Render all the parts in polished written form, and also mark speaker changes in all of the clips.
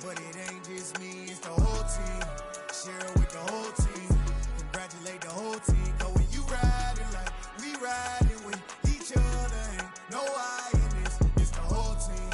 Speaker 1: But it ain't just me, it's the whole team. Share it with the whole team. Congratulate the whole team. Cause when you riding like we riding with each other, ain't no I in this. It's the whole team.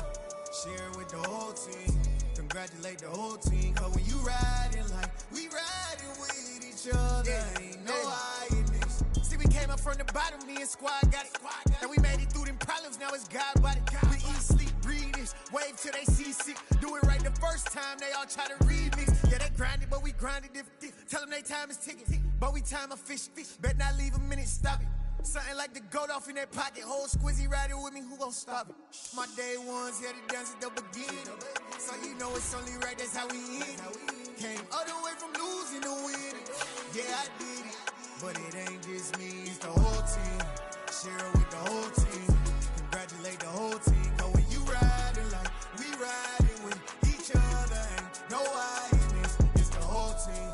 Speaker 1: Share it with the whole team. Congratulate the whole team. Cause when you riding like we riding with each other, ain't no I in this. See, we came up from the bottom, me and squad got it. And we made it through them problems, now it's God body. We eat, sleep, breathe this, wave till they see sick. Do it right the first time, they all try to remix. Yeah, they grinded, but we grinded different. Tell them they time is ticking, but we time a fish. Bet not leave a minute, stop it. Something like the goat off in that pocket. Whole squizzy riding with me, who gon' stop it? My day ones here to dance at the beginning. So you know it's only right, that's how we end. Came all the way from losing to winning. Yeah, I did it. But it ain't just me, it's the whole team. Share it with the whole team. Congratulate the whole team. Cause when you riding like we riding with each other, ain't no I in this. It's the whole team.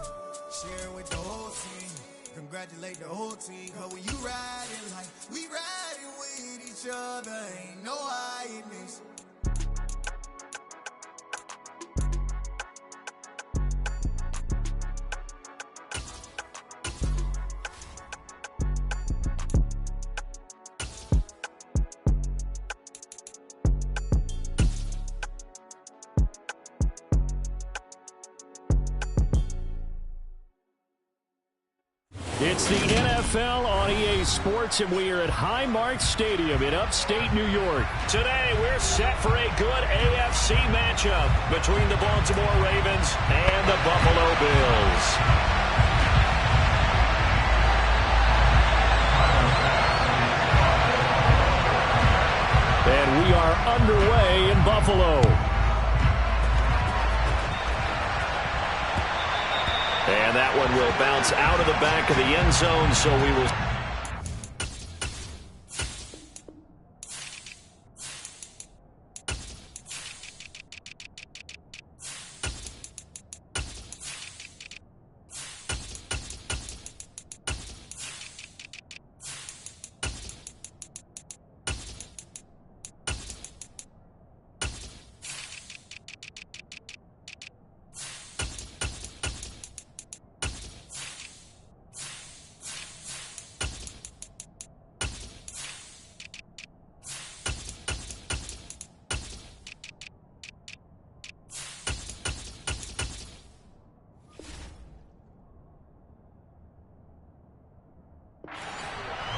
Speaker 1: Share it with the whole team. Congratulate the whole team. Cause when you riding like we riding with each other, ain't no I in this.
Speaker 2: It's the NFL on EA Sports, and we are at Highmark Stadium in upstate New York. Today, we're set for a good AFC matchup between the Baltimore Ravens and the Buffalo Bills. And we are underway in Buffalo. And that one will bounce out of the back of the end zone, so we will...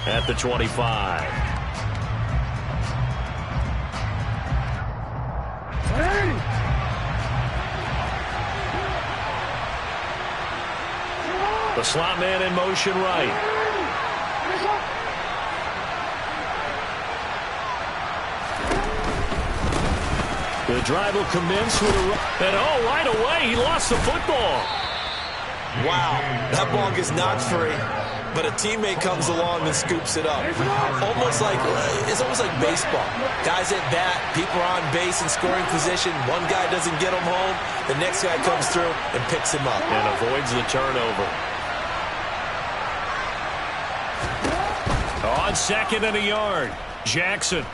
Speaker 2: At the 25. The slot man in motion right. The drive will commence with a run. And oh, right away, he lost the football.
Speaker 3: Wow, that ball gets knocked free, but a teammate comes along and scoops it up. It's almost like baseball. Guys at bat, people are on base in scoring position. One guy doesn't get him home. The next guy comes through and picks him up.
Speaker 2: And avoids the turnover. On second and a yard, Jackson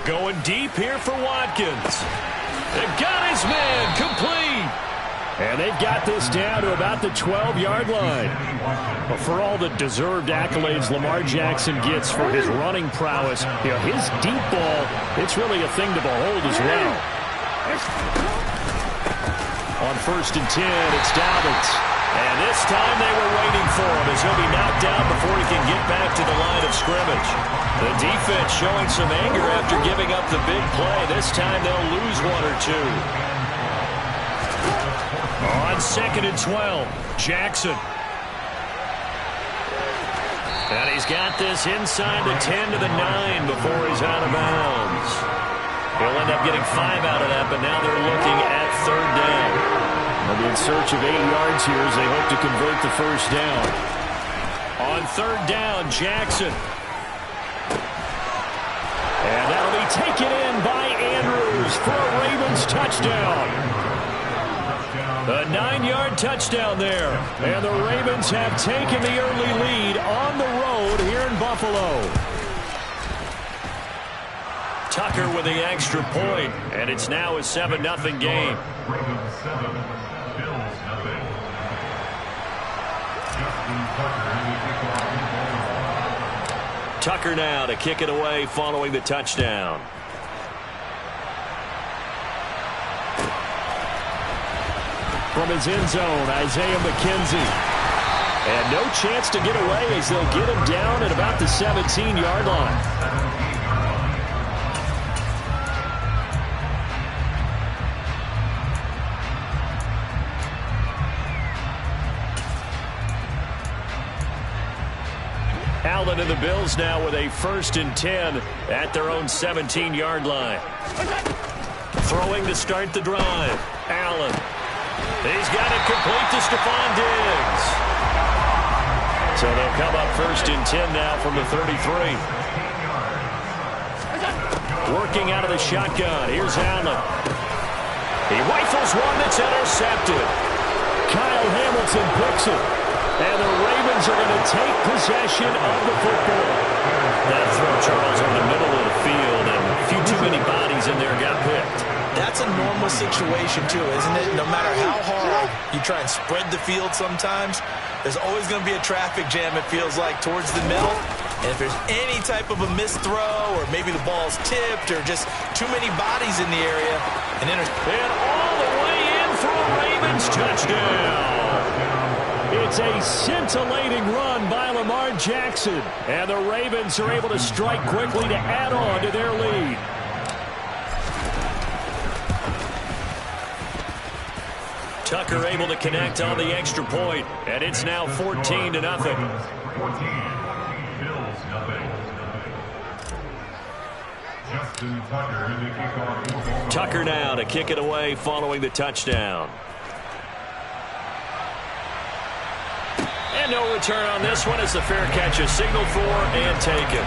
Speaker 2: going deep here for Watkins. They've got his man complete. And they've got this down to about the 12-yard line. But for all the deserved accolades Lamar Jackson gets for his running prowess, his deep ball, it's really a thing to behold as well. On 1st and 10, it's Dobbins. And this time they were waiting for him as he'll be knocked down before he can get back to the line of scrimmage. The defense showing some anger after giving up the big play. This time they'll lose one or two. On 2nd and 12, Jackson. And he's got this inside the 10 to the 9 before he's out of bounds. He'll end up getting 5 out of that, but now they're looking at 3rd down. They'll be in search of 8 yards here as they hope to convert the first down. On 3rd down, Jackson. And that'll be taken in by Andrews for a Ravens touchdown. A 9-yard touchdown there. And the Ravens have taken the early lead on the road here in Buffalo. Tucker with the extra point, and it's now a 7-0 game. Tucker now to kick it away following the touchdown. From his end zone, Isaiah McKenzie. And no chance to get away as they'll get him down at about the 17-yard line. Allen and the Bills now with a 1st and 10 at their own 17-yard line. Throwing to start the drive. Allen. He's got it complete to Stephon Diggs. So they'll come up 1st and 10 now from the 33. Working out of the shotgun. Here's Allen. He rifles one that's intercepted. Kyle Hamilton picks it. And the Ravens are going to take possession of the football. That throw, Charles, in the middle of the field, and a few too many bodies in there got picked.
Speaker 3: That's a normal situation, too, isn't it? No matter how hard you try and spread the field sometimes, there's always going to be a traffic jam, it feels like, towards the middle. And if there's any type of a missed throw, or maybe the ball's tipped, or just too many bodies in the area, and
Speaker 2: all the way in for a Ravens touchdown. It's a scintillating run by Lamar Jackson. And the Ravens are able to strike quickly to add on to their lead. Tucker able to connect on the extra point, and it's now 14-0. Tucker now to kick it away following the touchdown. And no return on this one as the fair catch is signaled for and taken.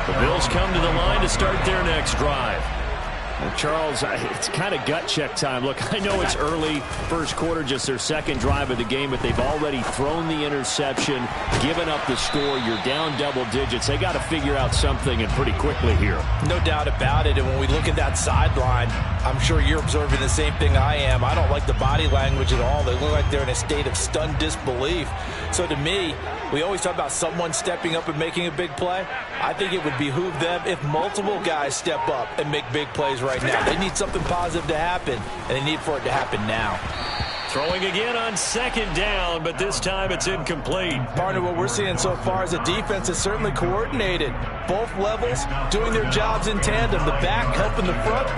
Speaker 2: The Bills come to the line to start their next drive.
Speaker 4: Well, Charles, it's kind of gut check time. Look, I know it's early, first quarter, just their second drive of the game, but they've already thrown the interception, given up the score. You're down double digits. They got to figure out something, and pretty quickly here.
Speaker 3: No doubt about it. And when we look at that sideline, I'm sure you're observing the same thing I am. I don't like the body language at all. They look like they're in a state of stunned disbelief. So to me, we always talk about someone stepping up and making a big play. I think it would behoove them if multiple guys step up and make big plays right now. They need something positive to happen, and they need for it to happen now.
Speaker 2: Throwing again on 2nd down, but this time it's incomplete.
Speaker 3: Partner, what we're seeing so far is a defense is certainly coordinated. Both levels doing their jobs in tandem. The back helping the front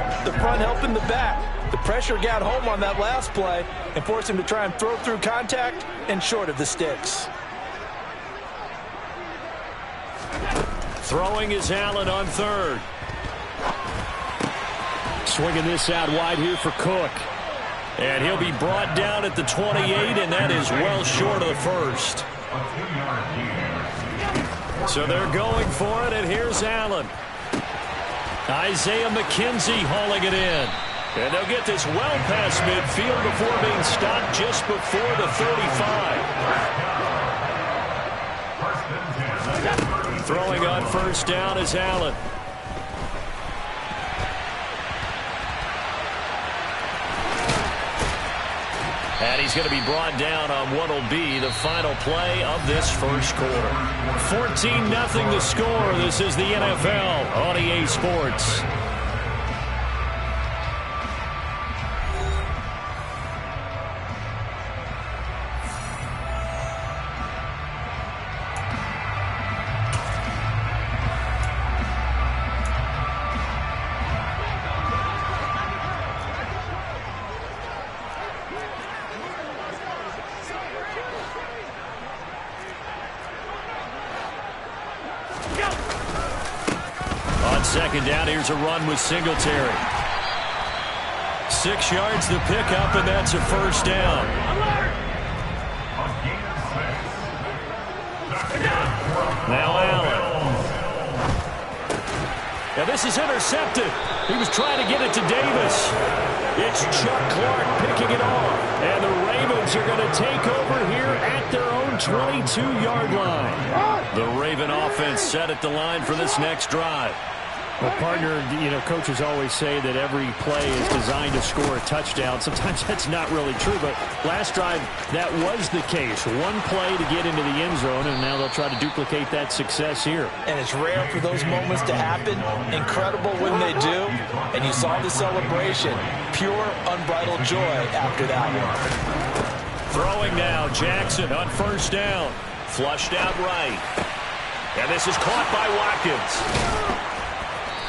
Speaker 3: helping the back. The pressure got home on that last play and forced him to try and throw through contact and short of the sticks.
Speaker 2: Throwing is Allen on 3rd.
Speaker 4: Swinging this out wide here for Cook.
Speaker 2: And he'll be brought down at the 28, and that is well short of the 1st. So they're going for it, and here's Allen. Isaiah McKenzie hauling it in. And they'll get this well past midfield before being stopped just before the 35. Throwing on 1st down is Allen. And he's going to be brought down on what will be the final play of this first quarter. 14-0 the score. This is the NFL on EA Sports. On 2nd down, here's a run with Singletary. 6 yards the pickup, and that's a 1st down. Now Allen. Now this is intercepted. He was trying to get it to Davis. It's Chuck Clark picking it off. And the Ravens are going to take over here at their own 22-yard line. The Raven offense set at the line for this next drive.
Speaker 4: Well, partner, coaches always say that every play is designed to score a touchdown. Sometimes that's not really true, but last drive, that was the case. One play to get into the end zone, and now they'll try to duplicate that success here.
Speaker 3: And it's rare for those moments to happen. Incredible when they do. And you saw the celebration. Pure, unbridled joy after that one.
Speaker 2: Throwing now, Jackson on first down. Flushed out right. And this is caught by Watkins.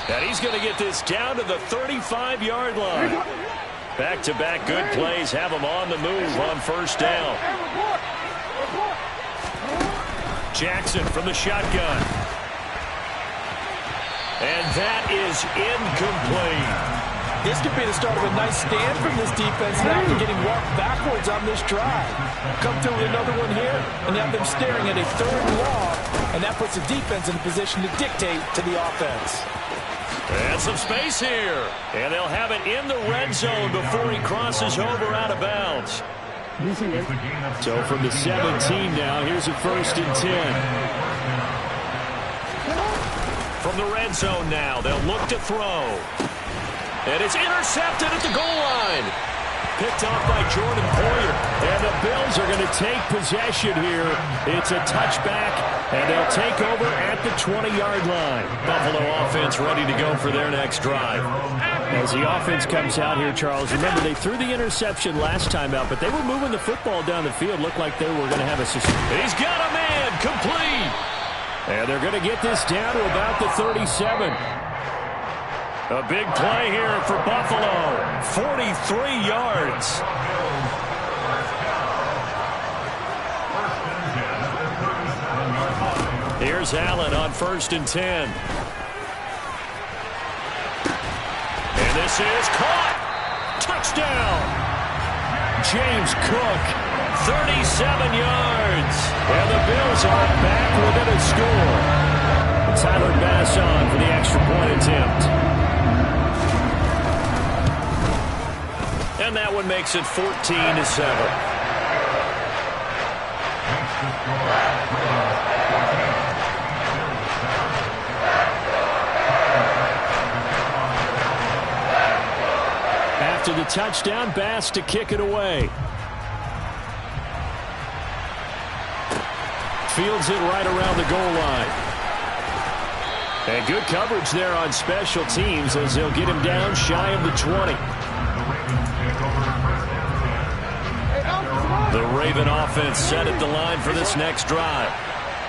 Speaker 2: And he's going to get this down to the 35-yard line. Back-to-back good plays have him on the move on first down. Jackson from the shotgun. And that is incomplete.
Speaker 3: This could be the start of a nice stand from this defense now after getting walked backwards on this drive. Come through with another one here, and you have them staring at a third and long, and that puts the defense in a position to dictate to the offense.
Speaker 2: And some space here. And they'll have it in the red zone before he crosses over out of bounds.
Speaker 4: So from the 17 now, here's a 1st and 10.
Speaker 2: From the red zone now, they'll look to throw. And it's intercepted at the goal line. Picked off by Jordan Poyer. And the Bills are going to take possession here. It's a touchback, and they'll take over at the 20-yard line. Buffalo offense ready to go for their next drive.
Speaker 4: As the offense comes out here, Charles, remember they threw the interception last time out, but they were moving the football down the field. Looked like they were going to have a...
Speaker 2: He's got a man, complete. And they're going to get this down to about the 37. A big play here for Buffalo. 43 yards. Here's Allen on 1st and 10. And this is caught. Touchdown. James Cook, 37 yards. And the Bills are back within a score. Tyler Bass on for the extra point attempt. And that one makes it 14-7.
Speaker 4: After the touchdown, Bass to kick it away. Fields it right around the goal line. And good coverage there on special teams as they'll get him down shy of the 20.
Speaker 2: The Raven offense set at the line for this next drive.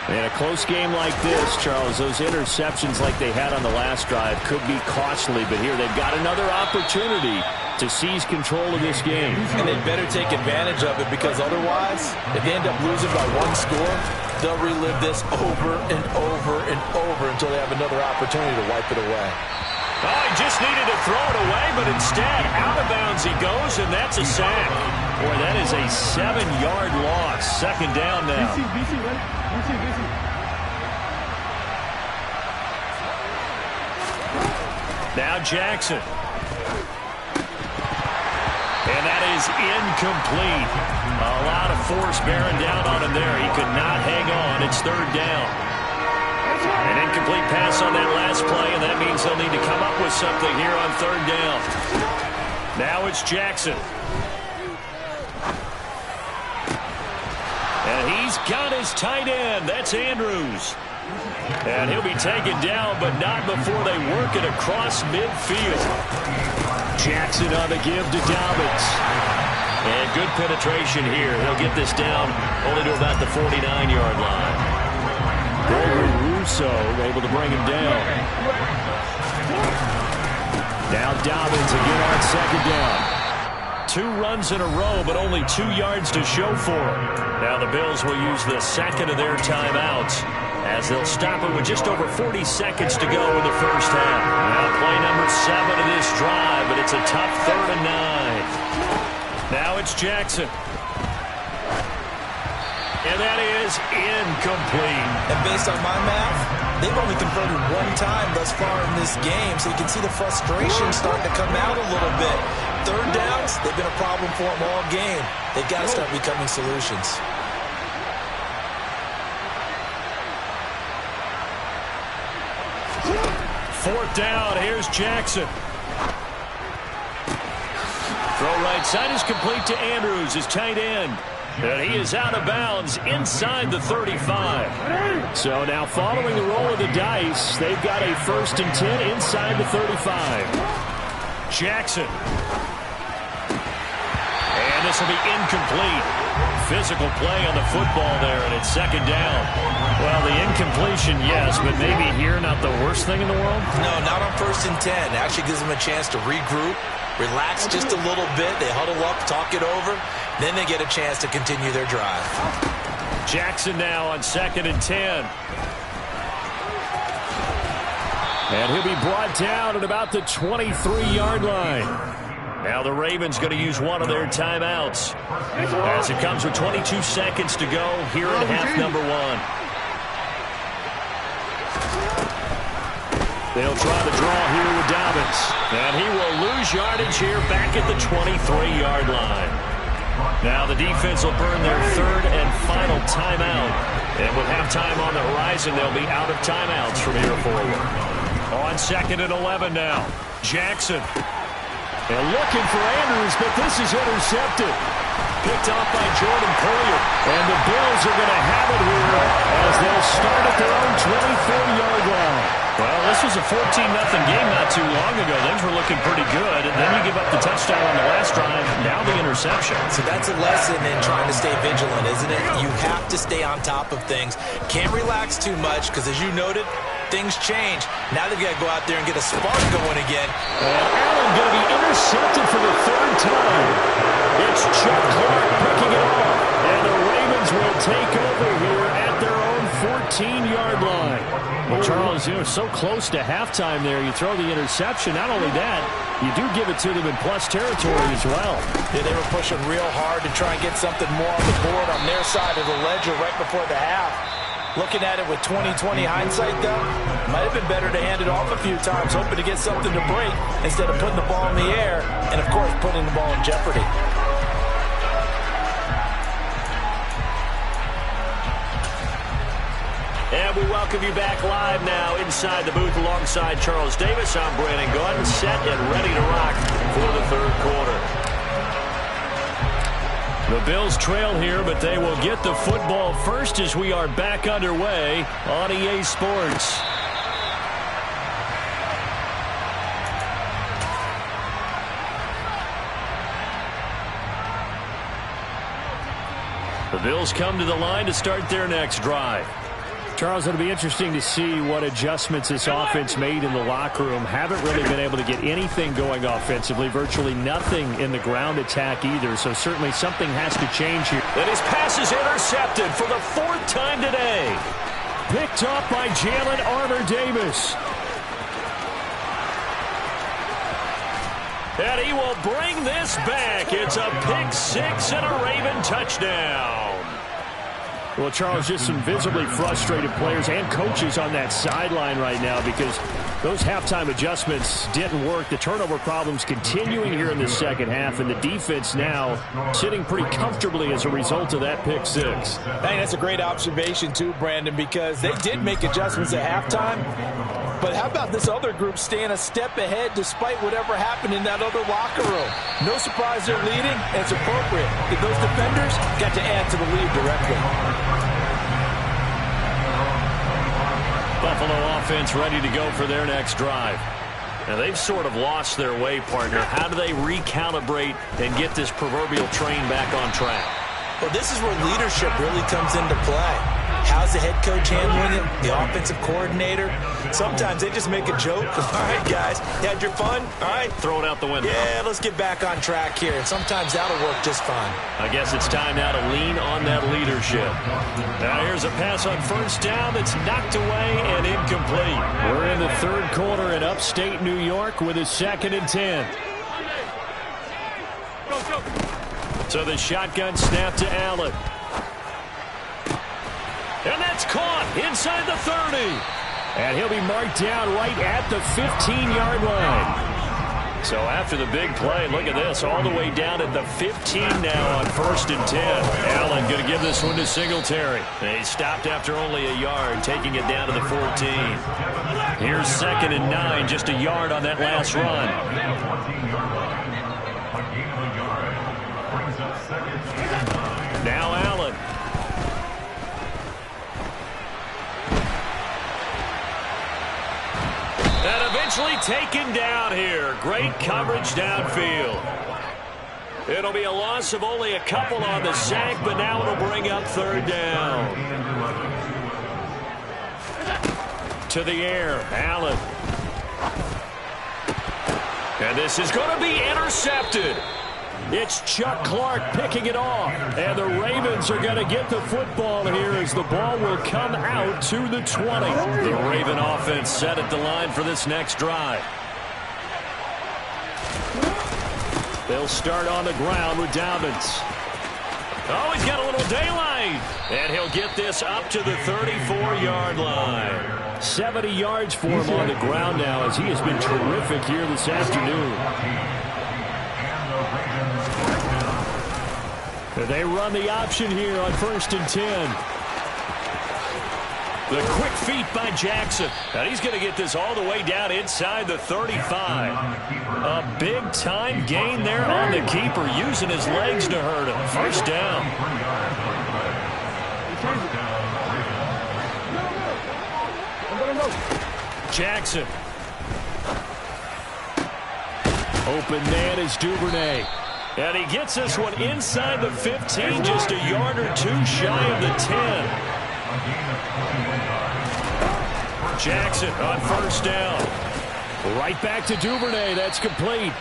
Speaker 4: In a close game like this, Charles, those interceptions like they had on the last drive could be costly, but here they've got another opportunity to seize control of this game.
Speaker 3: And they better take advantage of it, because otherwise, if they end up losing by one score, they'll relive this over and over and over until they have another opportunity to wipe it away.
Speaker 2: Oh, he just needed to throw it away, but instead, out of bounds he goes, and that's a sack. Boy, that is a 7-yard loss. Second down now. Now Jackson. And that is incomplete. A lot of force bearing down on him there. He could not hang on. It's third down. An incomplete pass on that last play, and that means they'll need to come up with something here on third down. Now it's Jackson. And he's got his tight end. That's Andrews. And he'll be taken down, but not before they work it across midfield. Jackson on the give to Dobbins. And good penetration here. He'll get this down only to about the 49-yard line.
Speaker 4: Gregory Russo able to bring him down. Now Dobbins again on second down.
Speaker 2: 2 runs in a row, but only 2 yards to show for him. Now the Bills will use the second of their timeouts as they'll stop it with just over 40 seconds to go in the first half. Now play number 7 of this drive, but it's a tough 3rd and 9. Now it's Jackson. And that is incomplete.
Speaker 3: And based on my math, they've only converted 1 time thus far in this game, so you can see the frustration starting to come out a little bit. Third downs, they've been a problem for them all game. They've got to start becoming solutions.
Speaker 2: 4th down. Here's Jackson. Throw right side is complete to Andrews, his tight end. And he is out of bounds inside the 35. So now following the roll of the dice, they've got a 1st and 10 inside the 35. Jackson. And this will be incomplete. Physical play on the football there, and it's 2nd down. Well, the incompletion, yes, but maybe here not the worst thing in the world?
Speaker 3: No, not on 1st and 10. It actually gives them a chance to regroup, relax just a little bit. They huddle up, talk it over. Then they get a chance to continue their drive.
Speaker 2: Jackson now on 2nd and 10. And he'll be brought down at about the 23-yard line. Now the Ravens going to use one of their timeouts as it comes with 22 seconds to go here in half number 1. They'll try to draw here with Dobbins. And he will lose yardage here back at the 23-yard line. Now the defense will burn their 3rd and final timeout. And with halftime on the horizon, they'll be out of timeouts from here forward. On 2nd and 11 now. Jackson. And looking for Andrews, but this is intercepted. Picked off by Jordan Poyer. And the Bills are going to have it here as they'll start at their own 24-yard line. Well, this was a 14-0 game not too long ago. Things were looking pretty good. And then you give up the touchdown on the last drive. Now the interception.
Speaker 3: So that's a lesson in trying to stay vigilant, isn't it? You have to stay on top of things. Can't relax too much because, as you noted, things change. Now they've got to go out there and get a spark going again.
Speaker 2: And Allen going to be intercepted for the 3rd time. It's Chuck Clark picking it off. And the Ravens will take over here at their own 14-yard line. Well, Charles, you know, so close to halftime there. You throw the interception. Not only that, you do give it to them in plus territory as well.
Speaker 5: Yeah, they were pushing real hard to try and get something more on the board on their side of the ledger right before the half. Looking at it with 20/20 hindsight, though, might have been better to hand it off a few times, hoping to get something to break instead of putting the ball in the air and, of course, putting the ball in jeopardy.
Speaker 2: And we welcome you back live now inside the booth alongside Charles Davis. I'm Brandon Gaudin, set and ready to rock for the 3rd quarter. The Bills trail here, but they will get the football first as we are back underway on EA Sports. The Bills come to the line to start their next drive. Charles, it'll be interesting to see what adjustments this offense made in the locker room. Haven't really been able to get anything going offensively, virtually nothing in the ground attack either, so certainly something has to change here. And his pass is intercepted for the 4th time today. Picked off by Jalen Armour-Davis. And he will bring this back. It's a pick 6 and a Raven touchdown. Well, Charles, just some visibly frustrated players and coaches on that sideline right now because those halftime adjustments didn't work. The turnover problems continuing here in the 2nd half, and the defense now sitting pretty comfortably as a result of that pick 6.
Speaker 5: I think that's a great observation, too, Brandon, because they did make adjustments at halftime. But how about this other group staying a step ahead despite whatever happened in that other locker room? No surprise they're leading, and it's appropriate that those defenders got to add to the lead directly.
Speaker 2: Buffalo offense ready to go for their next drive. Now, they've sort of lost their way, partner. How do they recalibrate and get this proverbial train back on track?
Speaker 3: Well, this is where leadership really comes into play. How's the head coach handling it? The offensive coordinator? Sometimes they just make a joke. All right, guys, you had your fun? All right.
Speaker 2: Throw it out the window.
Speaker 3: Yeah, let's get back on track here. And sometimes that'll work just fine.
Speaker 2: I guess it's time now to lean on that leadership. Now here's a pass on 1st down that's knocked away and incomplete. We're in the 3rd quarter in upstate New York with a 2nd and 10. So the shotgun snap to Allen. And that's caught inside the 30. And he'll be marked down right at the 15-yard line. So after the big play, look at this, all the way down at the 15 now on 1st and 10. Allen going to give this one to Singletary. He stopped after only a yard, taking it down to the 14. Here's 2nd and 9, just a yard on that last run. Now Allen. And eventually taken down here. Great coverage downfield. It'll be a loss of only a couple on the sack, but now it'll bring up 3rd down. To the air, Allen. And this is going to be intercepted. It's Chuck Clark picking it off. And the Ravens are going to get the football here as the ball will come out to the 20. The Raven offense set at the line for this next drive. They'll start on the ground with Dobbins. Oh, he's got a little daylight. And he'll get this up to the 34-yard line. 70 yards for him on the ground now as he has been terrific here this afternoon. They run the option here on 1st and 10. The quick feet by Jackson. And he's going to get this all the way down inside the 35. A big-time gain there on the keeper, using his legs to hurt him. 1st down. Jackson. Open man is Duvernay. And he gets this one inside the 15, just a yard or two shy of the 10. Jackson on 1st down. Right back to Duvernay. That's complete.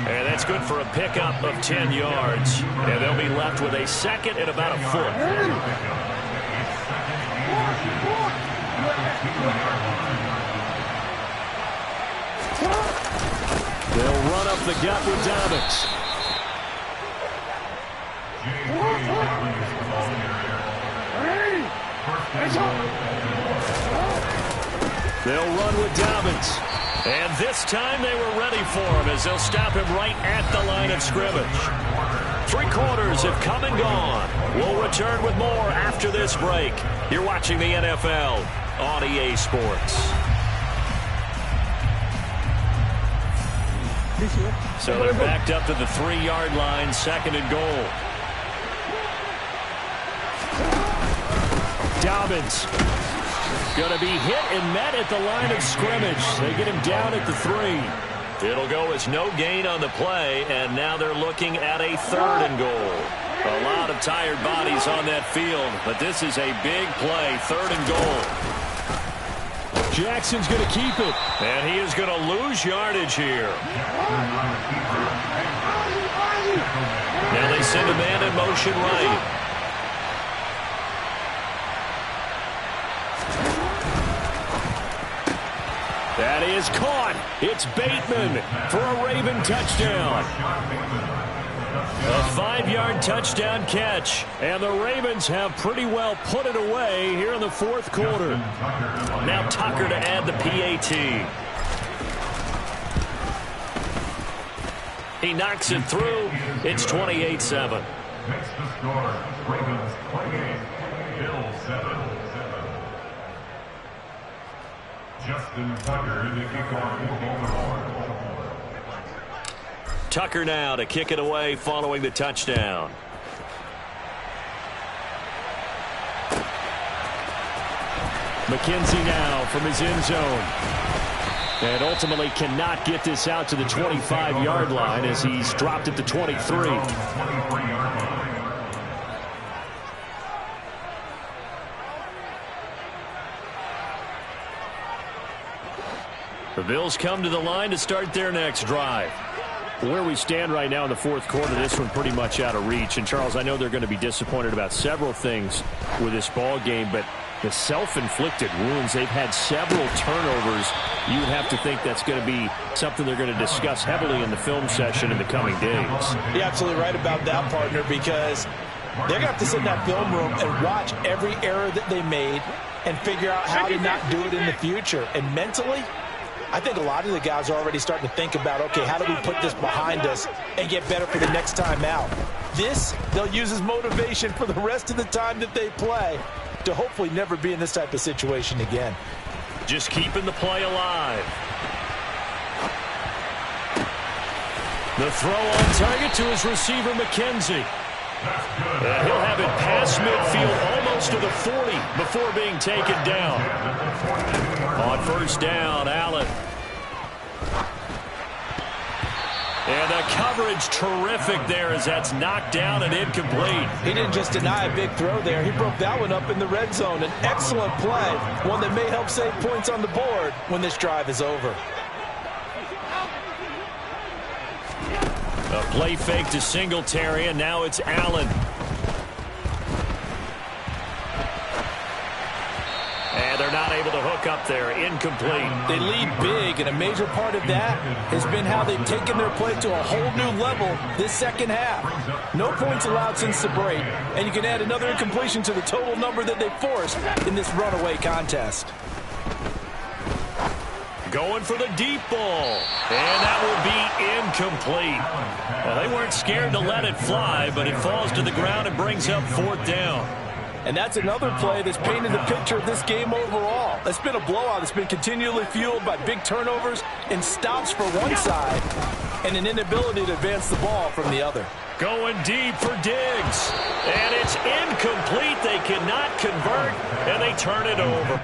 Speaker 2: And that's good for a pickup of 10 yards. And they'll be left with a 2nd and about a foot. They'll run up the gut with Dobbins. They'll run with Dobbins. And this time they were ready for him as they'll stop him right at the line of scrimmage. 3 quarters have come and gone. We'll return with more after this break. You're watching the NFL on EA Sports. So they're backed up to the 3-yard line, 2nd and goal. Dobbins going to be hit and met at the line of scrimmage. They get him down at the 3. It'll go as no gain on the play, and now they're looking at a 3rd and goal. A lot of tired bodies on that field, but this is a big play, 3rd and goal. Jackson's going to keep it, and he is going to lose yardage here. Now they send a man in motion right. That is caught. It's Bateman for a Raven touchdown. A 5-yard touchdown catch. And the Ravens have pretty well put it away here in the 4th quarter. Now Tucker to add the PAT. He knocks it through. It's 28-7.
Speaker 6: Next to score, Ravens 28, Bill 7. Justin Tucker in the kickoff.
Speaker 2: Tucker now to kick it away following the touchdown.
Speaker 4: McKenzie now from his end zone. And ultimately cannot get this out to the 25-yard line as he's dropped at the 23.
Speaker 2: The Bills come to the line to start their next drive.
Speaker 4: Where we stand right now in the 4th quarter, this one pretty much out of reach. And, Charles, I know they're going to be disappointed about several things with this ball game, but the self-inflicted wounds, they've had several turnovers. You would have to think that's going to be something they're going to discuss heavily in the film session in the coming days.
Speaker 5: You're absolutely right about that, partner, because they're going to have to sit in that film room and watch every error that they made and figure out how to not do it in the future. And mentally, I think a lot of the guys are already starting to think about, okay, how do we put this behind us and get better for the next time out? This, they'll use as motivation for the rest of the time that they play to hopefully never be in this type of situation again.
Speaker 2: Just keeping the play alive. The throw on target to his receiver, McKenzie. And he'll have it past midfield, almost to the 40, before being taken down. On first down, Allen. And the coverage terrific there as that's knocked down and incomplete.
Speaker 5: He didn't just deny a big throw there. He broke that one up in the red zone. An excellent play, one that may help save points on the board when this drive is over.
Speaker 2: A play fake to Singletary, and now it's Allen. And they're not able to hook up there. Incomplete.
Speaker 5: They lead big, and a major part of that has been how they've taken their play to a whole new level this second half. No points allowed since the break, and you can add another incompletion to the total number that they forced in this runaway contest.
Speaker 2: Going for the deep ball. And that will be incomplete. Well, they weren't scared to let it fly, but it falls to the ground and brings up fourth down.
Speaker 5: And that's another play that's painted the picture of this game overall. It's been a blowout. It's been continually fueled by big turnovers and stops for one side and an inability to advance the ball from the other.
Speaker 2: Going deep for Diggs. And it's incomplete. They cannot convert, and they turn it over.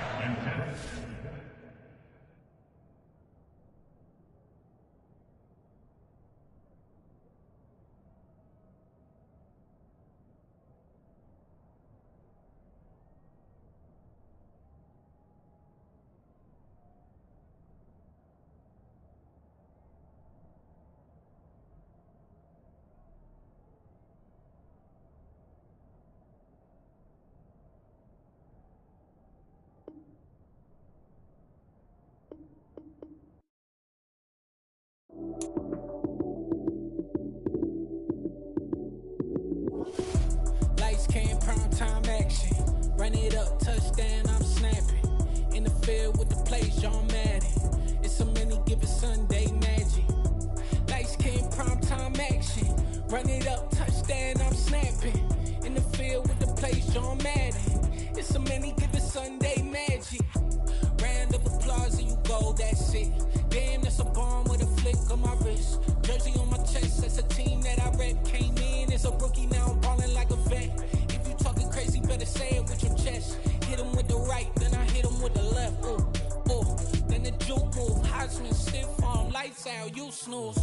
Speaker 7: Lights came, prime time action. Run it up, touchdown, I'm snapping. In the field with the plays, John Madden. It's a mini given Sunday magic. Lights came, prime time action. Run it up, touchdown, I'm snapping. In the field with the plays, John Madden. It's a mini given Sunday magic. Round of applause and you go, that's it. Damn, that's a bomb with a flick on my wrist. Jersey on my chest, that's a team that I rep. Came in as a rookie, now I'm ballin' like a vet. If you talking crazy, better say it with your chest. Hit him with the right, then I hit him with the left. Ooh, ooh. Then the juke move, Heisman stiff arm, lights out, you snooze.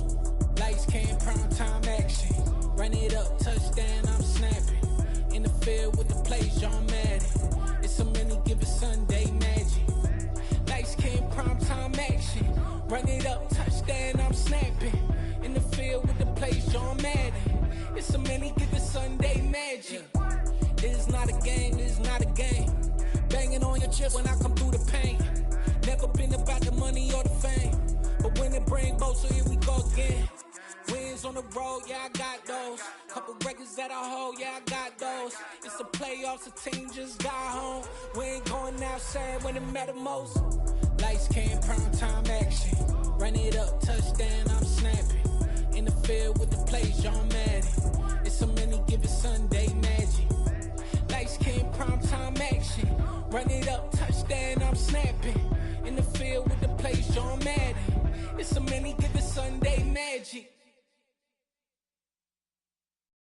Speaker 7: Lights came, prime time action. Run it up, touchdown, I'm snapping. In the field with the plays, John Madden. It's a mini given Sunday magic. Lights came, prime time action. Run it up, touchdown, I'm snapping. In the field with the plays, John Madden. It's a mini given Sunday magic. This is not a game, this is not a game. Banging on your chip when I come through the pain. Never been about the money or the fame. But when it bring both, so here we go again. Wins on the road, yeah, I got those. Couple records that I hold, yeah, I got those. It's the playoffs, the team just got home. We ain't going outside when it matter most. Lights came, prime time action. Run it up, touchdown, I'm snapping. In the field with the plays, John Madden. It's a mini given Sunday magic. Lights came, prime time action. Run it up, touchdown, I'm snapping. In the field with the plays, John Madden. It's a mini given Sunday magic.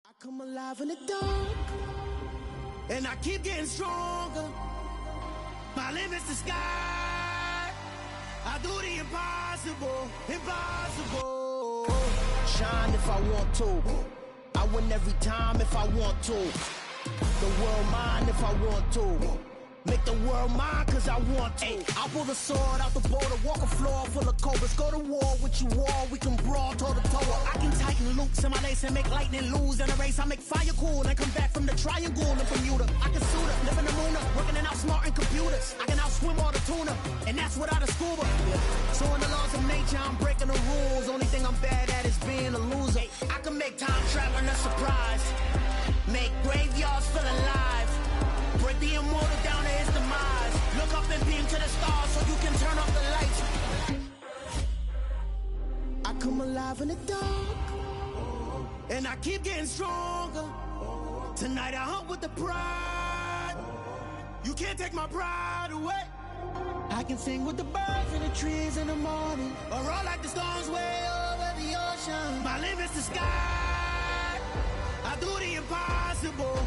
Speaker 1: I come alive in the dark, and I keep getting stronger. My limit's the sky. I do the impossible, impossible. Shine if I want to. I win every time if I want to. The world mine if I want to. Make the world mine cause I want to. I pull the sword out the border, walk a floor full of cobras. Go to war with you all, we can brawl toe to toe. I can tighten loops in my lace and make lightning lose. In a race I make fire cool and come back from the triangle in Bermuda. I can suit up, live in the moon up, working and outsmarting computers. I can outswim all the tuna, and that's without a scuba. So in the laws of nature I'm breaking the rules. Only thing I'm bad at is being a loser. I can make time traveling a surprise. Make graveyards feel alive. Break the immortal down to his demise. Look up and beam to the stars so you can turn off the lights. survive in the dark, and I keep getting stronger. Tonight I hunt with the pride. You can't take my pride away. I can sing with the birds and the trees in the morning, or roll like the storms way over the ocean. My limit's the sky. I do the impossible.